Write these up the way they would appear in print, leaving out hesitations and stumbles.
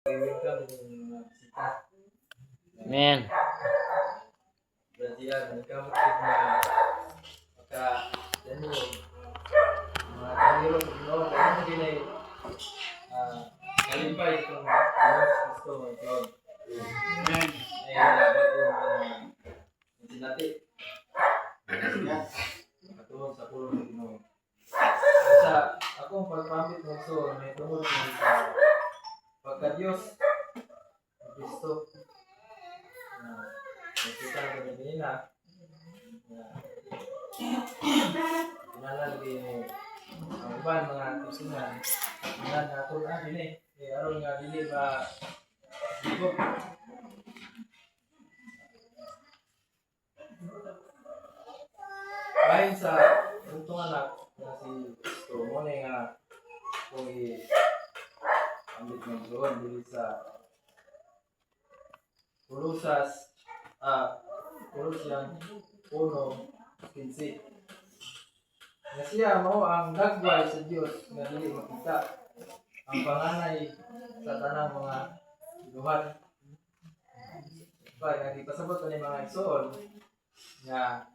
Amen. Berarti yan, nagkamot na maka dani mga kaniro no ano din ay kalimpay itong gusto mo ito. Amen. Ay bago sinati. Ito sa pulo ng Ginoo. Sa akong pagpamit ng so may tungod sa pagka Diyos Kristo na nakita ko kanina na nalalagay mo ang iban mga tusingan na natulaan din aron nga dili ba sigod ayon sa untong anak na si Kristo mo na nga kung ambit ng doon dili sa Kolosas Kolosyan 1:15 na siya mao ang dagway sa Dios nga dili makita ang panganay sa tanang mga luhan kaya nagipasabot ni mga igsoon nga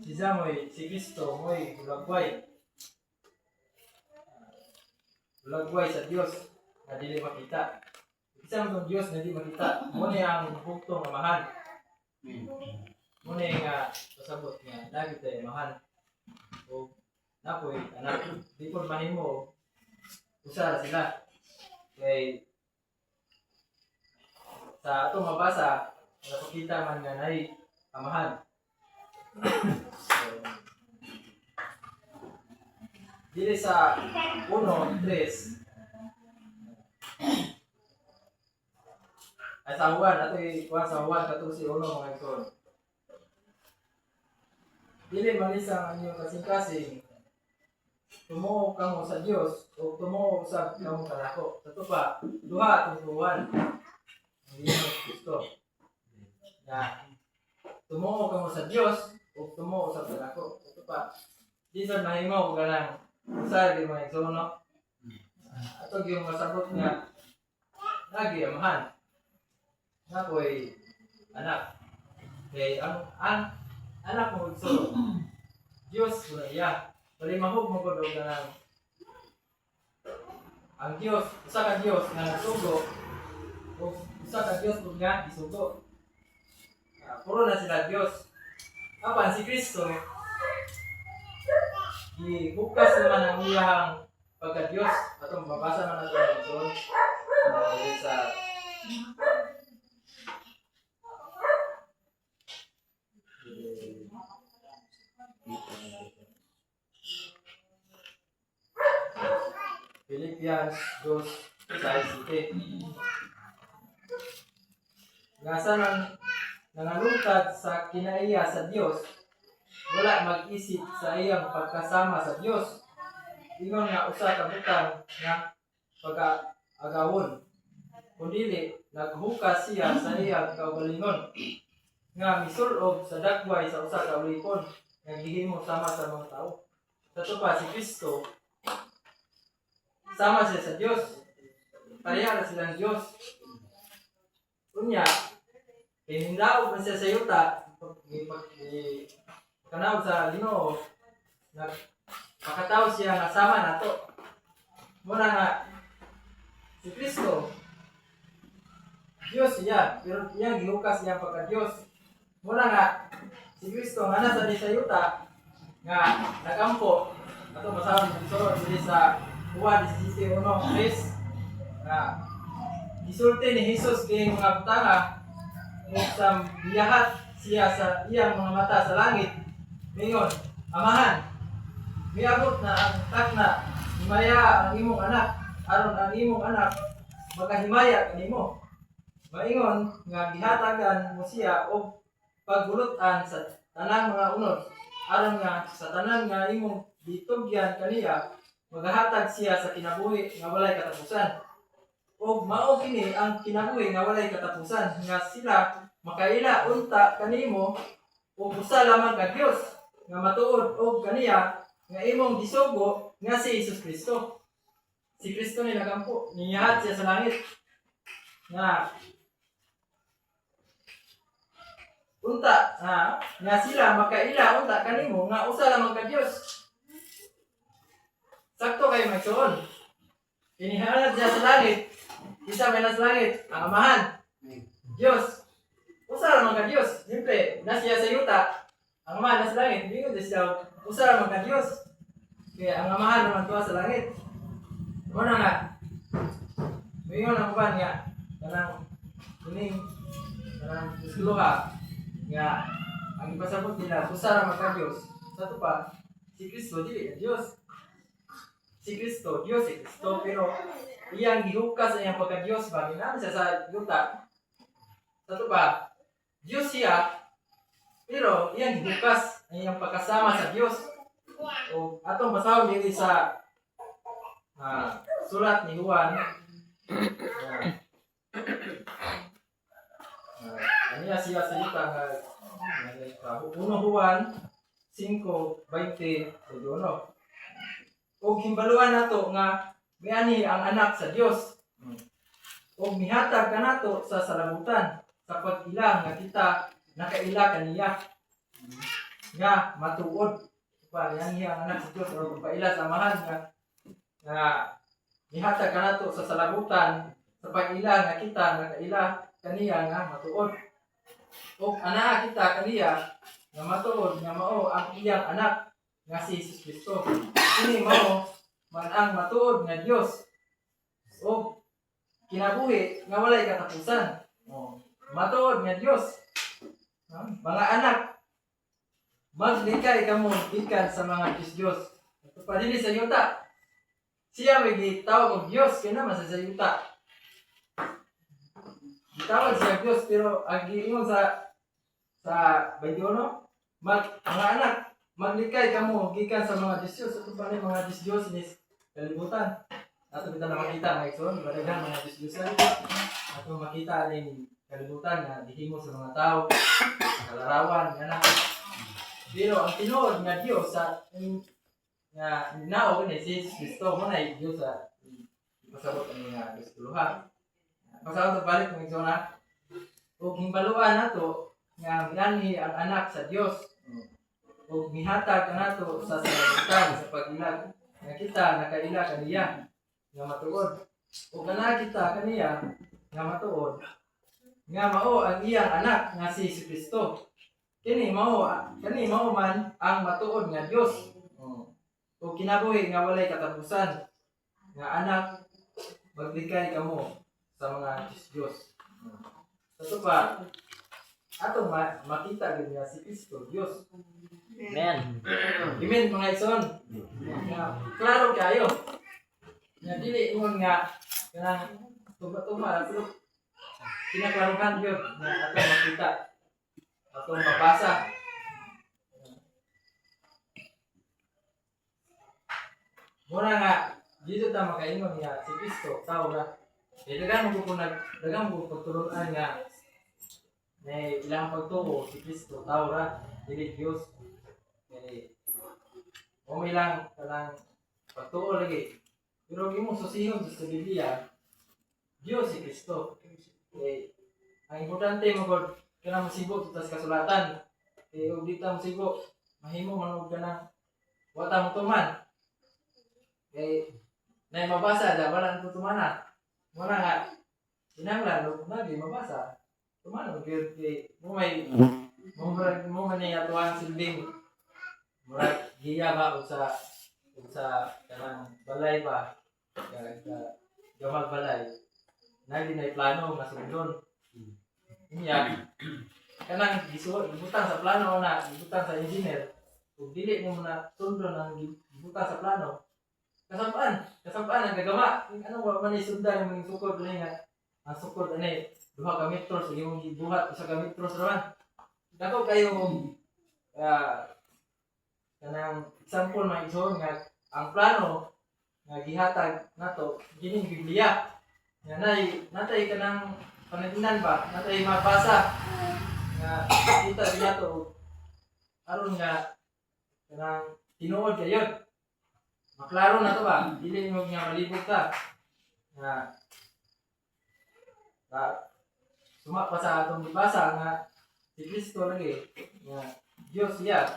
siya mo'y si Kristo mo'y bulagway sa Dios na dili makita. Isa mo Diyos na dili makita mo ni ang buktong amahan. Mo ni nga pasabot nga lagi tayo amahan. O napoy anak di ko mahimo usa sila kay sa ato mabasa napakita man nga nay amahan. So, dili sa 1:3 ay sa Juan ato ikuha sa Juan 14:1 mga igsoon. Dili man isang inyong kasing-kasing tumuo kamo sa Dios o tumuo usab kamo kanako. Sato pa duha tutuan ang Ginoong Kristo. Na tumuo kamo sa Dios o tumuo sa kanako. Sato pa di sa mahimo ganang usa di mga igsoon no. Ato gyud masabot nga lagi amahan. Nakoy anak. Kay ang anak mo igsoon. Dios kuna iya. Palimahog mo ko daw ganang ang Dios, usa ka Dios nga nagsugo o usa ka Dios ug nga isugo. Puro na sila Dios. Apan si Kristo gibukas naman ang iyang pagka-Dios atong mabasa man nato ang doon sa Philippians 2:6. Nga sa nangalungkad sa kinaiya sa Dios, wala mag-isip sa iyang pagkasama sa Dios. Ingon nga usa ka butang nga pag-agawon. Kundili naghukas siya sa iyang kaugalingon nga misul-ob sa dagway sa usa ka ulipon nga gihimo sama sa mga tao. Sato pa si Kristo sama siya sa Dios. Pareha na silang Dios. Unya, hindaog na siya sa yuta, kanaw sa Ginoo, makataw siya nga sama nato. Muna nga, si Kristo, Dios siya, pero iyang gihukas niya pagka-Dios. Muna nga, si Kristo nga nasa di sa yuta, nga nagampo, ato masawang so, dili sa Juan 17:1 na gisulti ni Jesus kay mga butanga ug sa biyahat siya sa iyang mga mata sa langit. Mingon, amahan, miabot na ang takna, himaya ang imong anak, aron ang imong anak makahimaya kanimo. Maingon nga gihatagan mo siya og pagbulutan sa tanang mga unod, aron nga sa tanan nga imong ditugyan kaniya magahatag siya sa kinabuhi nga walay katapusan. O mao kini ang kinabuhi nga walay katapusan nga sila makaila unta kanimo o usa lamang ka Dios nga matuod og kaniya nga imong gisugo nga si Jesus Kristo. Si Kristo ni nagampo, niyahat siya sa langit. nga unta nga sila makaila unta kanimo nga usa lamang ka Dios. Sakto kayo magsuon. Inihalad siya sa langit. Isa may nasa langit, ang Amahan. Diyos. Usa lamang ka Diyos. Siyempre, nasiya sa yuta. Ang Amahan nasa langit. Hindi ko siya usa lamang ka Diyos. Kaya ang Amahan naman tuwa sa langit. Muna nga. Mayroon ang kuban nga. Kanang kuning. Kanang iskuluha. Nga. Ang ipasabot nila. Usa lamang ka Diyos. Sa ito pa. Si Kristo, dili ka Diyos. Si Kristo, Diyos si Kristo, pero iyang gihukas sa iyang pagka-Diyos ba? Ginamit siya sa yuta. Sa ito ba? Diyos siya, pero iyang gihukas ang iyang pagkasama sa Diyos. O atong basahon dito sa sulat ni Juan. Kaniya siya sa yuta nga 1 Juan 5:20. O himbaluan nato nga miani ang anak sa Dios. O mihatag kanato sa salabutan sa pag-ila nga kita nakaila kaniya. Nga matuod pa yan ang anak sa Dios o pagpaila sa Amahan nga mihatag kanato sa salabutan sa pag-ila nga kita nakaila kaniya nga matuod. O ana kita kaniya nga matuod nga mao ang iyang anak nga si Jesus Kristo. Kini mao man ang matuod nga Dios. O kinabuhi nga walay katapusan. Matuod nga Dios. Mga anak, maglikay kamo gikan sa mga Diyos. Ito pa din sa yuta. Siya may gitawag og Dios kaya naman sa yuta. Gitawag siya Dios pero ang giingon sa Baydiono, mga anak, maglikay kamo gikan sa mga Diyos. Ito pa rin mga Diyos ni kalibutan. Ato kita na makita nga ikson, balagan mga Diyos. Ato makita rin kalibutan na dihimo sa mga tao, kalarawan, yan. Pero ang tinuod nga Diyos sa nga nao ni si Jesus Kristo mo na Diyos sa pasabot ang nga Diyos tuluhan. Pasabot ang balik ng ikson na o himbaluan nato nga minanhi ang anak sa Diyos. O mihatag nato sa salabutan sa pag-ilag nga kita nakaila kaniya nga matuod. O kana kita kaniya nga matuod nga mao ang iyang anak nga si Kristo. Kini mao man ang matuod nga Dios. O kinabuhi nga walay katapusan nga anak maglikay kamo sa mga Diyos. Ito pa ato makita gid nga si Kristo Dios. Amen. Amen mga ison. Klaro kayo. Nga dili ingon nga kanang tuba-tuba pero kinaklaruhan gyud nga ato makita. Ato mabasa. Muna nga dito ta makaingon nga si Kristo tao ra. Dagan mo pagtulunan nga may ilang pagtuo si Kristo tao ra dili Dios. O may lang kanang pagtuo lagi. Pero yung susihon sa Biblia, Diyos si Kristo. Ang importante mo kung kanang masibot sa kasulatan. Kung di ta masibot, mahimo man ka ng wata mo tuman. Na mabasa da wala nang tumana. Muna nga kinahanglan ug nagi mabasa. Tumana gyud mo may mo man ni atuang silbing murag giya ba sa kanang balay ba gamag balay nagi na plano nga sundon niya kanang gibutang sa plano na gibutang sa engineer ug dili mo na sundon ang gibutang sa plano kasampaan ang gagama ano ba man isundan ang sukod ni nga ang sukod ani 2 ka metros imong gibuhat 1 ka metros raman dako kayo kanang example may igsoon nga ang plano nga gihatag nato kining Biblia nga natay kanang panagbinan ba natay mabasa nga kita diya to aron nga kanang tinuod kayo maklaro na to ba dili mo nga malibog ka nga Suma pa sa atong gibasa nga si Kristo lagi nga Dios siya.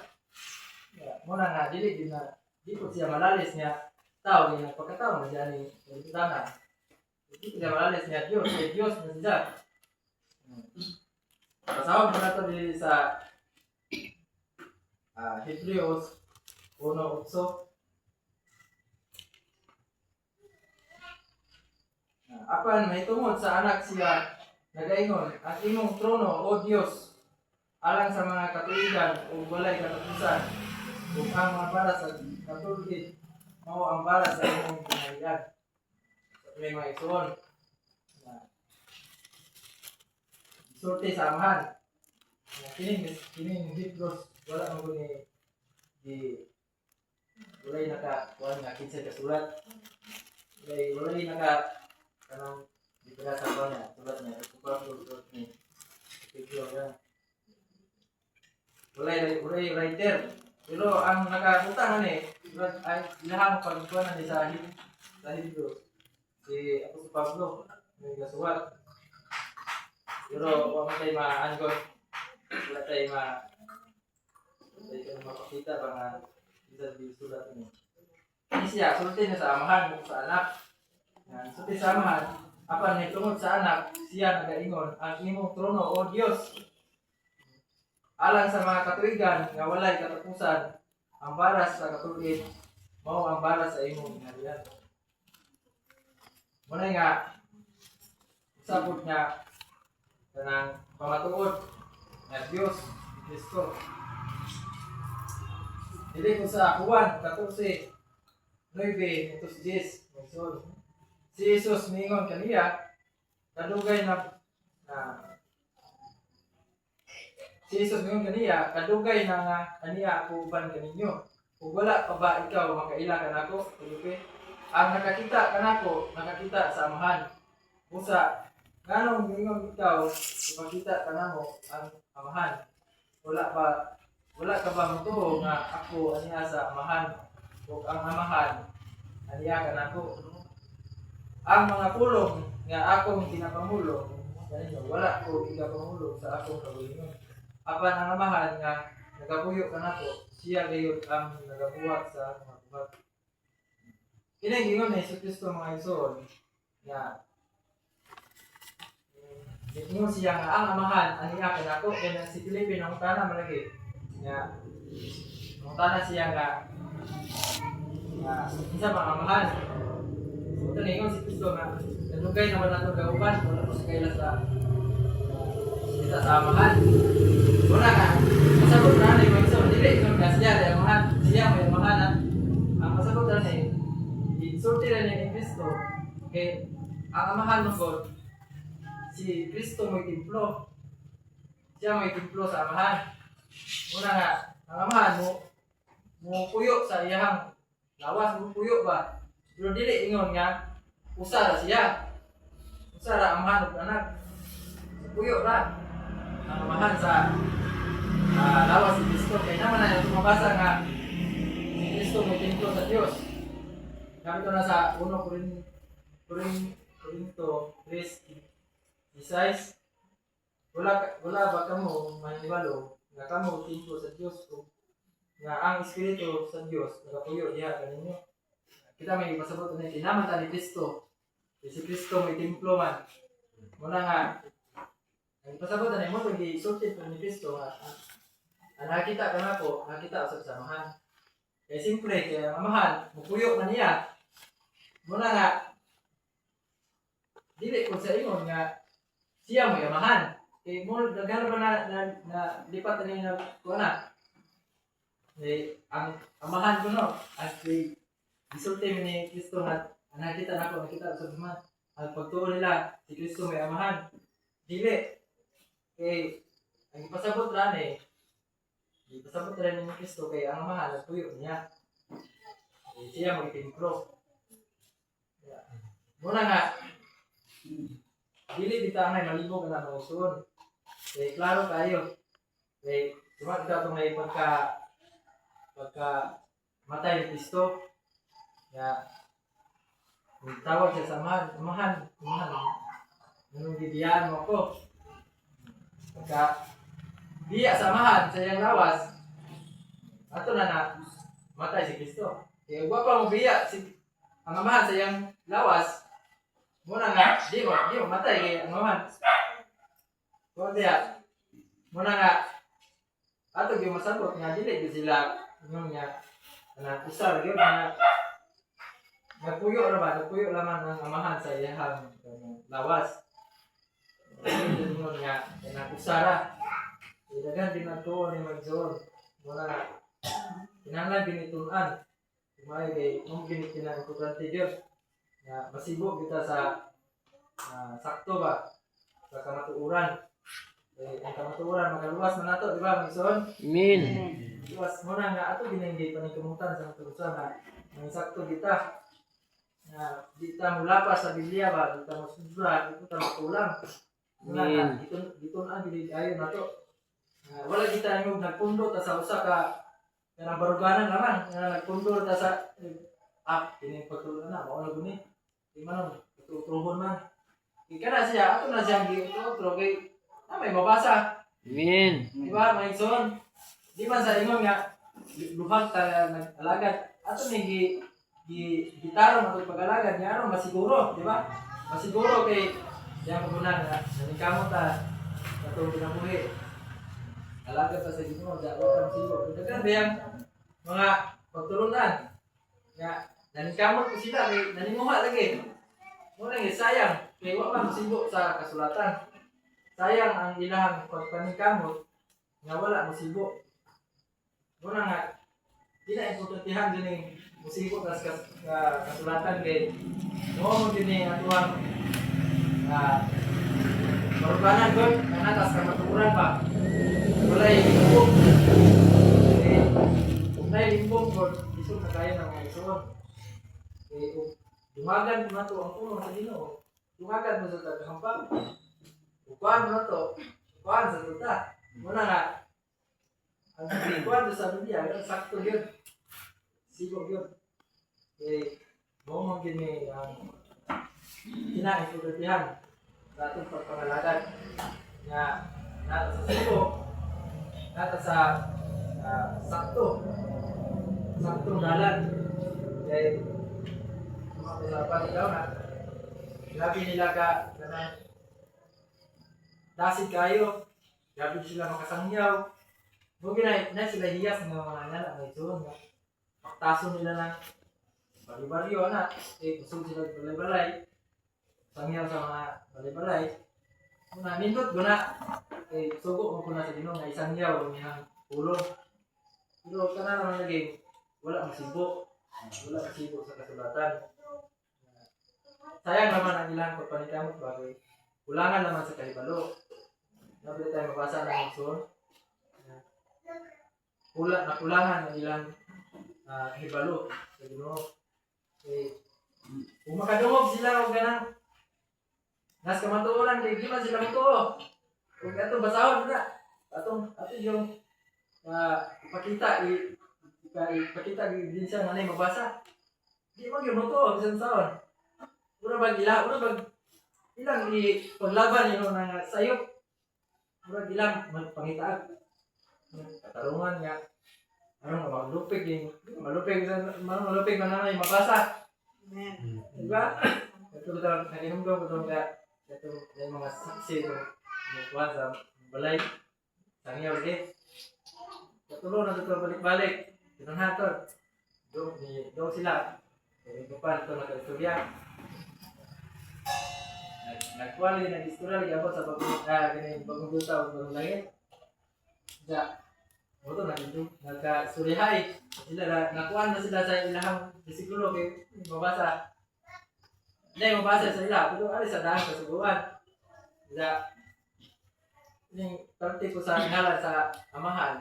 Muna nga dili din na di po siya malalis niya tao nga pagkatao na diyan ni Pilipinas. Di po siya malalis niya Dios, kay Dios na siya. Pasawag mo na ito din sa Hebreos 1:8. Apan may tungod sa anak siya nagaingon, ang imong trono o Dios alang sa mga katuigan o walay katapusan ug ang mga para sa katulid mao ang para sa imong kinahanglan. So, may mga isuon sulti sa amahan. Kining Hebrews wala mo di walay naka nga kinsa ka sulat. Walay naka kanang dibasa ko niya sulat niya sulat ni Hebrews yan. Walay writer. Pero ang nakakutang ani sulat ay ilahang pagkuan ni sa Hebrews. Si Apostol Pablo may gasulat. Pero wala tayo maanggon. Wala tayo makakita ba nga isa di sulat ni. Ini siya sulti na sa amahan ug sa anak. Sulti sa amahan apan may tungod sa anak siya nagaingon ang imong trono o Dios alang sa mga katuigan nga walay katapusan ang baras sa katulid mao ang baras sa imong kinahanglan. Muna nga sabot nga kanang pamatuod nga Dios Kristo. Dili ko sa Juan 14:9 ito si si Jesus mingon kaniya kadugay na si Jesus mingon kaniya kadugay na nga kaniya ako uban kaninyo ug wala pa ba ikaw makaila kanako Filipe ang nakakita kanako nakakita sa amahan busa nganong mingon ikaw ipakita kanamo ang amahan wala ka ba mutuo nga ako aniya sa amahan ug ang amahan aniya kanako. Ang mga pulong nga akong ginapamulong kaninyo wala ko igapamulong sa akong kaugalingon. Apan ang amahan nga nagapuyo kanako siya gayud ang nagabuhat sa mga buhat. Kini ingon ni Hesus Kristo mga igsoon nga ingon siya nga ang amahan aniya kanako kaya si Filipe nang tana malagi nga nang tana siya nga isa mga amahan. So ingon si Kristo nga nadugay naman nato kauban wala ko sa kaila sa amahan. Wala ka masabot na ni mga igsoon dili ingon nga siya amahan siya may amahan ang masabot na ni isulti na ni Kristo kay ang amahan ng God si Kristo may templo. Siya may templo sa amahan. Muna nga, ang amahan mo puyo sa iyahang lawas, mo puyo ba? Pero dili ingon nga, usa ra siya. Usa ra amahan ug anak. Puyo ra. Ang amahan sa lawas si Kristo. Kaya naman na yung mabasa nga, si Kristo may templo sa Diyos. Kami ito na sa 1 Corinto 3:16. Wala ba kamo manibalo nga kamo templo sa Dios o nga ang espiritu sa Dios nagapuyo diha kaninyo. Kita may pasabot na tinaman ta ni Kristo. Si Kristo may templo man. Muna nga ang pasabot na mo to gisulti ni Kristo nga nakita ka na po, nakita sa samahan. Kaya simple kaya amahan mupuyo man niya. Muna nga dili ko sa ingon nga siya mo amahan. Eh, mo daghan ba na lipat ani na kuana. Ang amahan ko no, as isulti ni Kristo nga nakita nako nakita sa duman. Ang pagtuo nila si Kristo may amahan. Dili ang ipasabot ra ni ipasabot ra ni Kristo kay ang amahan nagpuyo niya. Siya mo templo. Muna nga dili bitaw na malibog na mga uson. Klaro tayo. Cuma kita itong may pagka matay ni Kristo. Tawag siya sa amahan. Anong bibiyaan mo ko. Pagka biya sa amahan sa iyang lawas, ato na matay si Kristo. Kaya huwag pa mo biya ang amahan sa iyang lawas, muna nga, di mo matay kay ang amahan. Huwag diya, muna nga, ato yung masabot nga, dili ko sila, yung nga, usar, yun nga, nagpuyo naman ang amahan sa iyang lawas. Yun nga, usara. Ilagan din ang tuon ni Magzoon. Muna nga, kinahanglan binitunan. Kumay kay mong ginikinangkutrante Diyos. Na masibo kita sa sakto ba? Sa kamatuuran. Ang kamatuuran, magaluwas man nato, di ba Magzoon? Amen. Luwas muna nga, ato ginanggay paningkamutan sa maturusan na may sakto kita. Na di ta mula pa sa Biblia ba? Di ta masudra, di ta makulang. Muna nga, ditunan ayon na to. Wala kita yung nagpundo ta sa usa ka kanang baruganan naman nga nagpundo ta sa kini pagtulon na mao na guni di man tutuhon man ikana siya ato na siyang giutro kay may mabasa. Amen. Di ba may son di man sa ingon nga luhag ta nag-alagad ato ni gitarong ato pag-alagad nya aron masiguro, di ba? Masiguro kay yang pagunan nga nanikamo ta katong kinabuhi. Alaga pa sa Ginoo, dapat ang sibo. Dagan bayang mga pagtulunan. Nga naningkamot ko sila kay nanimuha lagi. Muna nga sayang kay wa man sibo sa kasulatan. Sayang ang ilang pagpaningkamot nga wala mosibo. Muna nga di na importantihan din musibo sa kasulatan kay mo din atuang marubanan ko ang atas kamaturan pa. Walay limbong. Walay limbong ko. Isod na kaya ng mga isuon. Dumagan mo na to ang pulong sa Ginoo. Dumagan mo sa tagahampang. Upuan mo na to. Upuan sa tuta. Muna nga. Ang upuan sa Biblia. Sakto yun. Sigog yun. Mo gini ang kinaipagatihan sa ating pagpangalagan. Nga nata sa sibo. Nata sa saktong dalan. Kaya sa pagkaw na grabe nila ka dasig kayo. Grabe sila makasangyaw. Huwag na sila hiyas ng mga nanak na ito. Paktaso nila ng bari-baryo na. Kusog sila balay-balay. Sangyaw sa mga balay-balay. Muna nindot ko na sugo mo ko na sa Ginoo nga isang yaw ang iyang ulo. Pero ka na naman lagi wala masibo sa kasulatan. Sayang naman ang ilang pagpanikamot bagay kulangan naman sa kahibalo. Nabi tayo mabasa ng Igsoon kulangan ang ilang kahibalo sa Ginoo. Kung makadungog sila o ganang nas kamatuoran kay di man sila mutuo. Kung atong basahon na atong yung ipakita din siya nanay mabasa. Di man gyud mutuo bisan saon. Una bag ilang paglaban yun nang sayop. Una ilang magpangitaag. Katarungan nga ano malupig malupig man nanay mabasa. Amen. Diba? Ito talaga naginumdum ko nga ito yung mga saksi ng buwan sa balay. Sangyaw ulit. Katulo na ito balik-balik. Tinanhatod. Doon sila. Ikupan ito nag-istorya. Nagkuwali, nag-istorya. Lagi sa bagong duta o bagong langit. Diya. Ito nagka-istoryahay. Nakuhan na sila sa ilahang disikulo kay mabasa. Hindi mabasa sa ila, pero ali sa daan kasuguan. Yung parte ko sa ngalan sa amahan,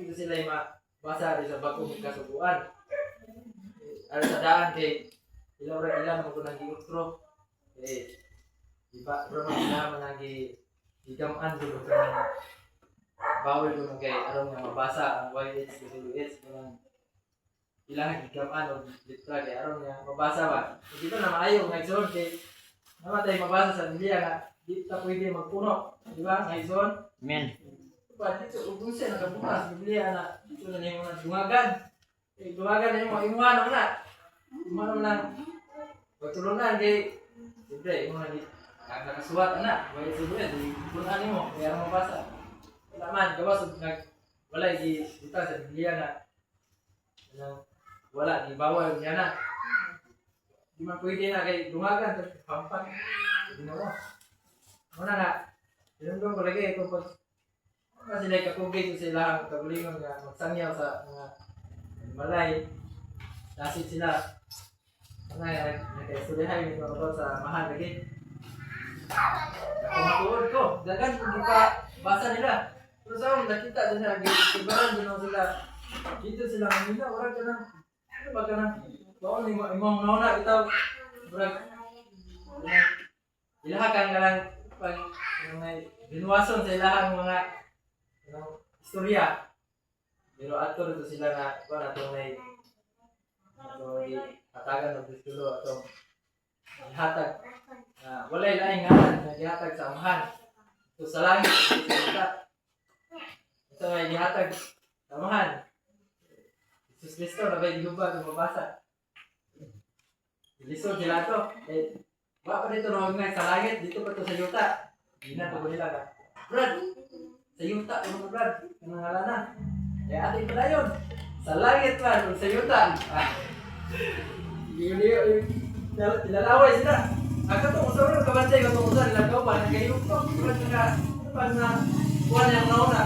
ito sila yung mabasa sa bagong kasuguan. Ali sa daan kay ilaw mo ko nang giutro. Iba, pero mga gigamaan ko ng bawal ko kay arong nga mabasa ang YH, WH, ilang gigamaan o litra kay aron nga mabasa ba. Hindi ba na maayo nga igsoon kay namatay mabasa sa Biblia nga di ta pwede magpuno, di ba? Sa ison. Amen. Pa dito ug siya nakabukas sa Biblia na dito na nimo na dungagan. Dungagan nimo imuha na. Imuha na patulungan kay siyempre imo na di nakasuwat na. Wala siguro di punan nimo kaya mabasa. Wala man gawas ug wala di buta sa Biblia na wala di bawal niya na. Di man pwede na kay dungagan pampan. Di na mo. Muna nga, sinundong ko lagi ito pag kasi like kakugay ko sila ang kabulingon nga magsangyaw sa mga malay. Dasit sila. Nagka-estudihay nito ako sa mahal lagi. Kung matuod ko, dagan kung di pa basa nila. Pero sa akong nakita din na, ibaran din ako sila. Dito sila nila, wala ka na. Ano ba ka na? Baon, imong nauna itaw. Ilahakan ka lang pag may binuwason sa ilahang mga istorya. Pero ato dito sila na kung ato may hatagan ng Kristulo atong ihatag. Walay laing ngalan na ihatag sa amahan. Ito sa langit, ito sa lupa. Ito may ihatag sa amahan. Jesus Cristo na ba'y dilubag ng mabasa. Ilisod sila ito. Baka pa dito na huwag sa langit, dito pa ito sa yuta. Hindi na ito nila ka. Brad, sa yuta, ano Brad? Ano nga na? Kaya ating pala yun. Sa langit man, sa yuta. Tilalaway sila. Ako itong usap, kabantay ko itong usap, nilagaw pa, nagayutok. Brad, pag na kuha niya ang nauna.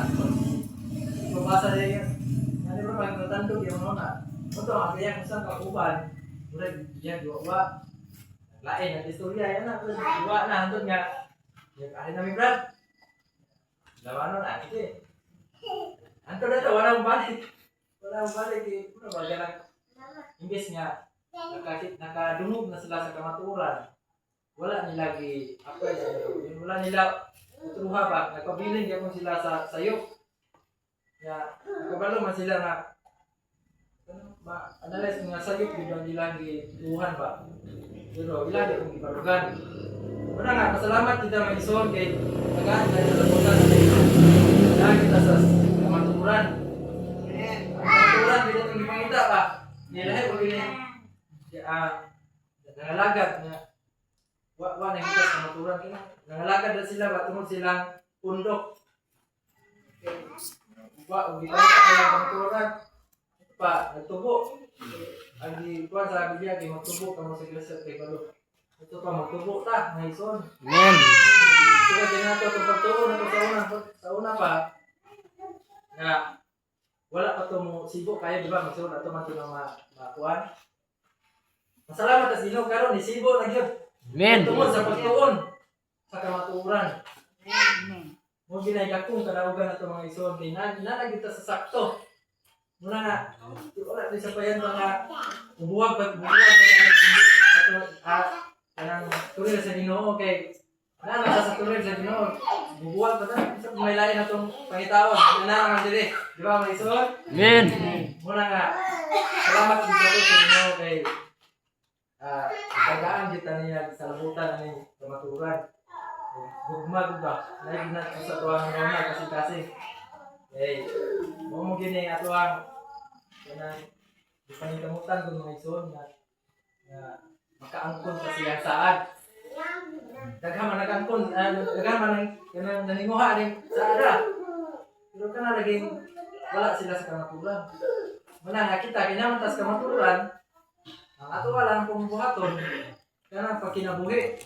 Mabasa niya yun. Ano ba, magtatandog yung nauna. Ito, ang kaya kung saan kakuban. Brad, yan, diwa. Lain ang istorya yan na. Diwa na, hantod nga. Yung kahit namin Brad. Lawanon na, kasi. Hantod na ito, walang balik. Walang balik eh. Ano ba, galang. Imbes nga, nakadungog na sila sa kamaturan. Wala nila apply sa gawin. Wala nila utruha ba. Nagpabiling yapon sila sa sayok. Kaya, nakabalo man sila na ma-analyze mga sayok yung nilang giluhan ba. Pero ilan yung iparugan. Una nga, pasalamat kita may ison kay tagaan tayo sa labutan sa iyo. Tagaan kita sa kamaturan. Kamaturan, hindi itong ipangita pa. Nilahay ko gini, nangalagad na wa na kita sa kamaturan. Nangalagad na sila ba tungkol silang pundok. Wa, hindi pa ito ang kamaturan. Ito pa, nagtubo. Ang ikuan sa Biblia kay magtubo ka mo sa Iglesia kay Balo. Ito pa magtubo ta, nga ison. Amen. Kaya din nato itong pagtuo na ito sa una pa na wala pa ito mo sibo kayo, di ba? Magsuon na ito man ito ng makuan. Masalamat na sinog karon ni sibo na yun. Amen. Tungod sa pagtuon sa kamatuuran. Mo ginay-gakong kadaugan na ito mga ison. Nanagit sa sakto. Muna nga, wala din sa payan mga bubuwag ba kanang tuloy sa Ginoo kay nana sa tuloy sa Ginoo bubuwag ba ta sa may lain atong pangitawan nana man dire di ba may ison. Amen. Muna nga salamat din sa Ginoo kay tagaan kita niya sa labutan ani kamaturan gugmag ba lagi na sa tuwang mga kasi mo gini ato ang kanang ipaningkamutan kung mga ison na makaangkon sa siyang saad. Daghan man nag-angkon, daghan man kanang naninguha ning saada. Pero kana laging wala sila sa kamaturan. Muna nakita kinaman tas kamaturan, ang ato wala ang pumubuhaton kanang pagkinabuhi.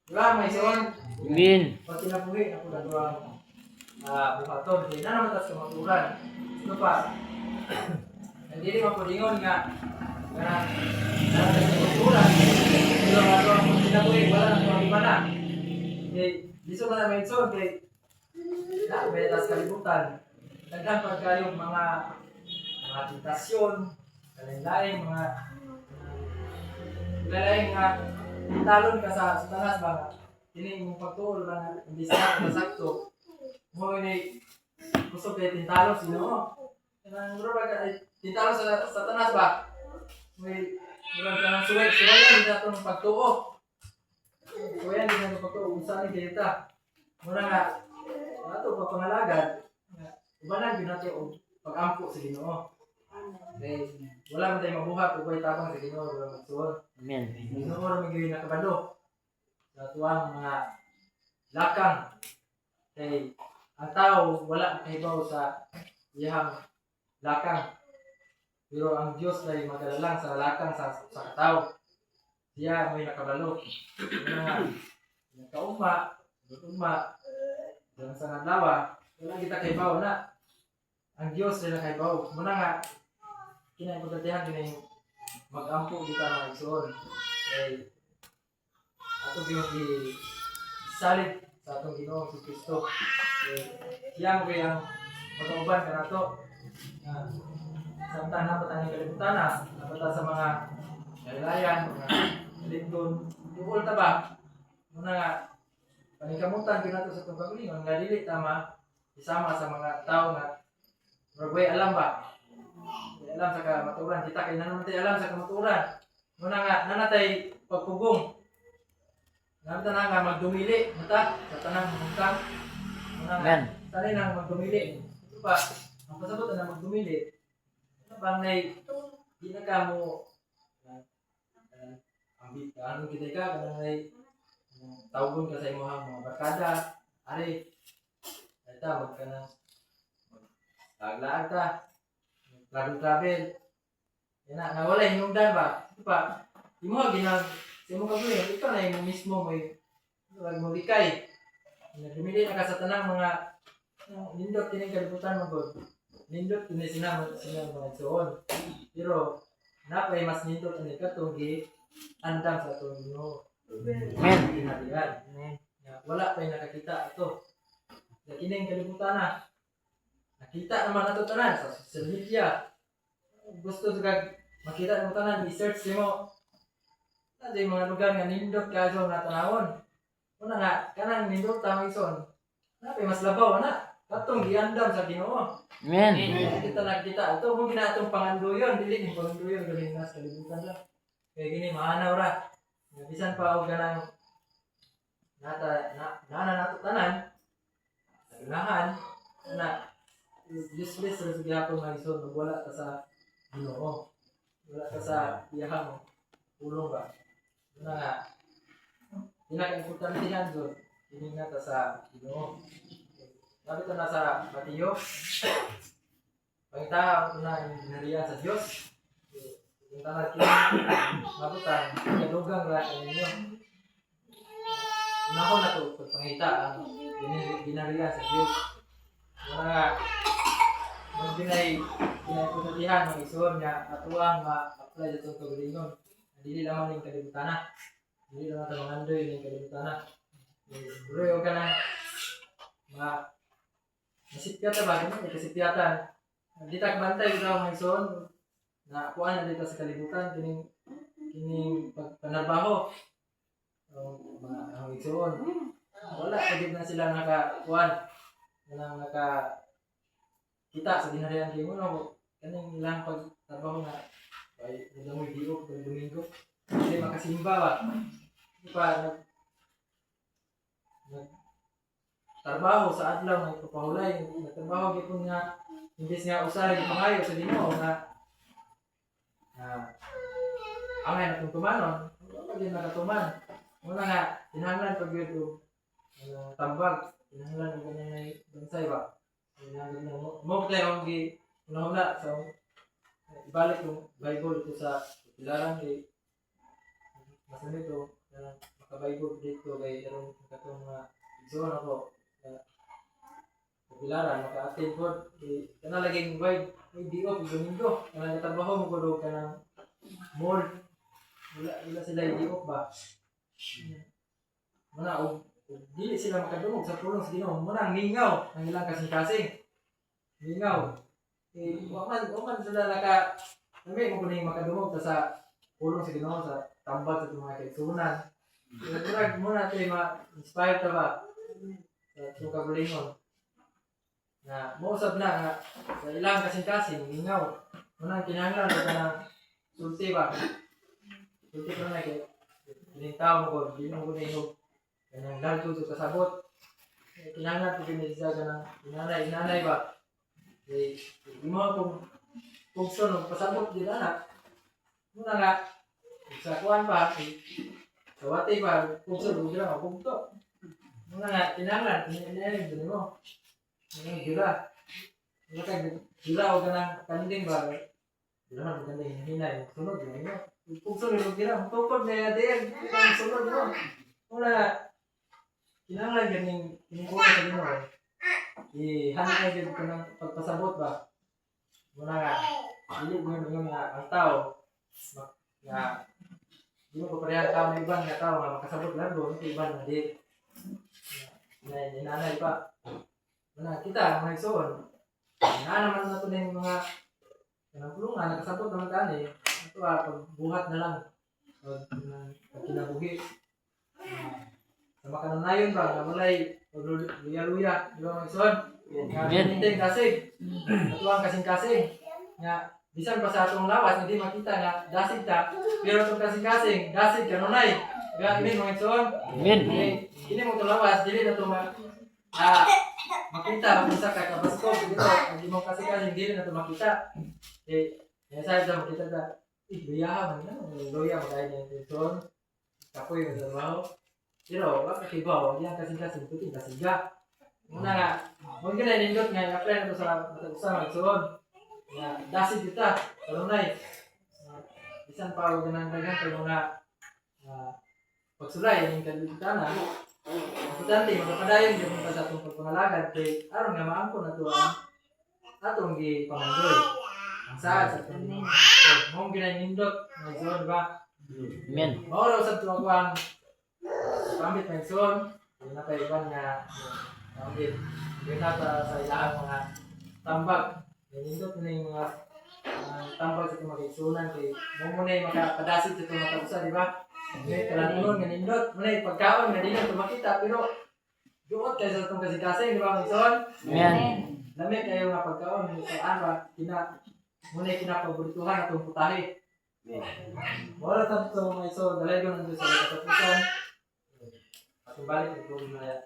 Diba may ison? Amen. Pagkinabuhi ako na ito ang buhaton. Hindi na naman tas kamaturan. Ito pa, hindi rin mapulingon nga na kamaturan. Ito ang pagkinabuhi, wala na ito ang iba na. Diso ka na may ison, kay may tas kalibutan. Daghan pa kayong mga tentasyon, lain-lain, mga lain nga talon ka sa tanas ba kini mong pagtuol na hindi sa sakto mo ni gusto kay tintalo sino kanang mura ka tintalo sa tanas ba may mura ka nang suway suway na atong pagtuo Kuya din na pagko unsa ni kita. Muna nga ato pa pangalagad. Ubanan gyud nato og pag-ampo sa Ginoo. Kay wala man tayo mabuhat ug way tabang sa Ginoo wala magsuon. Amen. Ginoo ra magyud nakabalo. Sa tuwang mga lakang kay ang tao wala kahibaw sa iyang lakang. Pero ang Diyos ay magalalang sa lakang sa tao. Siya may nakabalo. Mga nakauma, lutuma, dan sa adlaw, wala kita kahibaw na. Ang Diyos ay nakahibaw. Muna nga, kinaimpotentihan kini mag-ampo kita mga igsoon. Kay ato yung isalit sa atong Ginoong si Kristo. Siya mo kayang magkauban ka na to. Samtang napatan ng kalibutan na, napatan sa mga kailayan, mga lindon, tukol ta ba? Muna nga, panikamutan ko na to sa itong paglingon, nga dili tama, isama sa mga tao nga magway alam ba? May alam sa kamaturan. Kita kay naman tayo alam sa kamaturan. Muna nga, nanatay pagpugong. Nanatay na nga magdumili. Mata, sa tanang mutang. Muna nga, sanay nang magdumili. Ito pa, ang pasabot na magdumili. Ito pa, di na ka mo anong kita ka, kanang tawgon ka sa imuhang mga barkada. Ari, ito, wag ka nang taglaan ka, travel. Yan na, nawala hinungdan ba? Ito pa, di mo ginag, sa imong kabuhin, ikaw na yung mismo may mulikay. Dumili na ka sa tanang mga nindot kining kalibutan mo god. Nindot kini sinamot mga igsoon. Pero napay mas nindot ani katong gi andam sa atong Ginoo. Amen. Wala pa nakakita ito. Sa kining kalibutan na. Nakita naman nato tanan sa social media. Gusto ka makita mo tanan, i-search mo. Sa mga lugar nga nindot kayo nga tanawon. Una nga, kanang nindot tamang ison. Napay mas labaw na. Katong giandam sa Ginoo. Amen. Kita nakita. Ito kung ginatong panganduyon, dili ni panganduyon galing nas kalibutan lang. Kaya gini mahanaw ra. Bisan pa og ganang nato tanan. Unahan na useless ra sa gyapon nga ison wala ka sa Ginoo. Wala ka sa iyahang ulong ba. Una nga pinaka-importantihan doon, hininga ta sa Ginoo. Sabi ito na sa Mateo, pangita na yung ginariyan sa Diyos. Yung tanag kini, mabutan, kadugang lahat ninyo. Unahon na ito, pagpangita ang ginariyan sa Diyos. Mga pinay-pinatihan ng ison niya at uwang ma-apply sa itong kagalingon. Hindi naman yung kalibutan na. Hindi naman ito mangandoy yung kalibutan na. Pero yung ka na masipyatan ba? Ganun, kasipyatan. Di tagbantay daw ng ison na kuhaan na dito sa kalibutan. Kining pagpanarbaho. Ang ison. Wala, pagod na sila nakakuhaan. Walang nakakita sa dinarihan kayo mo. Kaning ilang pagtrabaho na ay nalamoy diok pag Domingo. Hindi makasimba ba? Hindi pa trabaho sa adlaw ng papahulay. Nagtrabaho gipon nga imbes nga usahay di pangayo sa Ginoo nga angay na kung tumanon. Wala din nakatuman. Muna nga, tinahanglan pag yun tambag. Tinahanglan ng ganyan bansay ba? Tinahanglan ng mo tayo ang una-una sa ibalik yung Bible ito sa pilaran kay mas nito maka-Bible dito kay erong katong mga igsoon ako sa pilaran maka-attend po kay kana laging wide may di off Domingo kana trabaho mo ko kanang mall wala sila di off ba muna og dili sila makadungog sa pulong sa Ginoo muna ang lingaw ang ilang kasing-kasing lingaw waman sila naka sabi mo kuning makadungog sa pulong sa Ginoo sa tambag sa mga kaigsunan. Muna tayo ma-inspire ta ba sa itong kagalingon na mausap na nga sa ilang kasing-kasing lingaw muna kinahanglan ka ng sulti ba sulti pa na kayo Yung tao ko, hindi mo ko na yung kanyang lahat ko kasabot. Kinangat ko pinagsaga ng inanay ba? Hindi mo kung sunod, pasabot din anak. Muna nga, sa kuwan pa, sa wati pa, kung sunod, hindi lang mabugto. Muna nga, kinangat, inanay din mo. Yung gila. Muna ka, gila o ka ng kanding ba? Gila man, maganda yung hinay. Sunod, yun mo. Kung sunod, gila, tukod na yan, sunod mo. Muna nga, kinangat yan yung kinukuha sa din mo. Ihanap na din ko ng pagpasabot ba? Muna nga, hindi mo yung ang tao, na hindi mo paparehan tao ng ibang na tao na makasabot lang doon, ito ibang na di. Nanay pa. Muna, kita, mga igsoon, naman na ito na yung mga pulungan, nakasabot naman tani. Ito pagbuhat na lang. Pag kinabuhi. Sa makananayon ba, na mulay, luya-luya, di ba mga igsoon? Hindi kasig. Atuang kasing-kasing. Nga, bisan pa sa atong lawas, hindi makita nga dasig ta. Pero itong kasing-kasing, dasig kanunay. Diba, ini mga igsoon? Ini mo itong lawas, dili na ito makita kung sa kakabasko. Dito, hindi mo kasing-kasing, dili na ito makita. Sabi sa makita ka, luya man na. Luya, magkaya niya yung igsoon. Kapoy yung trabaho. Pero, wala kakibaw, hindi ang kasing-kasing, puting kasiga. Muna nga, huwag ka na inindot nga, i-apply na ito sa matag-usang igsoon. Dasig kita, kalunay. Bisan pa huwag na nang dagan mga pagsulay, yung kalilitan na. Importante, magpapadayon yung mga sa itong pagpangalagad. Kaya aron nga maangko na ito ang atong gipangandoy. Ang saad sa itong mong ginanindot na igsoon, diba? Amen. Mauraw sa ito ako ang pamit na igsoon. Yung nakaiban nga pamit. Yung nata sa ilahang mga tambag. Nindot na yung mga tambag sa itong mga igsunan. Kaya muna yung makapadasid sa itong matagusa, di ba? May kalanunon nga nindot. Muna yung pagkaon nga nindot ito makita. Pero duot kayo sa itong kasing-kasing, di ba mga igsoon? Amen. Lamig kayo nga pagkaon. Muna yung kinapaborituhan itong putahe. Wala tanto mga igsoon. Dalay ko nandun sa katapusan. At balik ito na yan.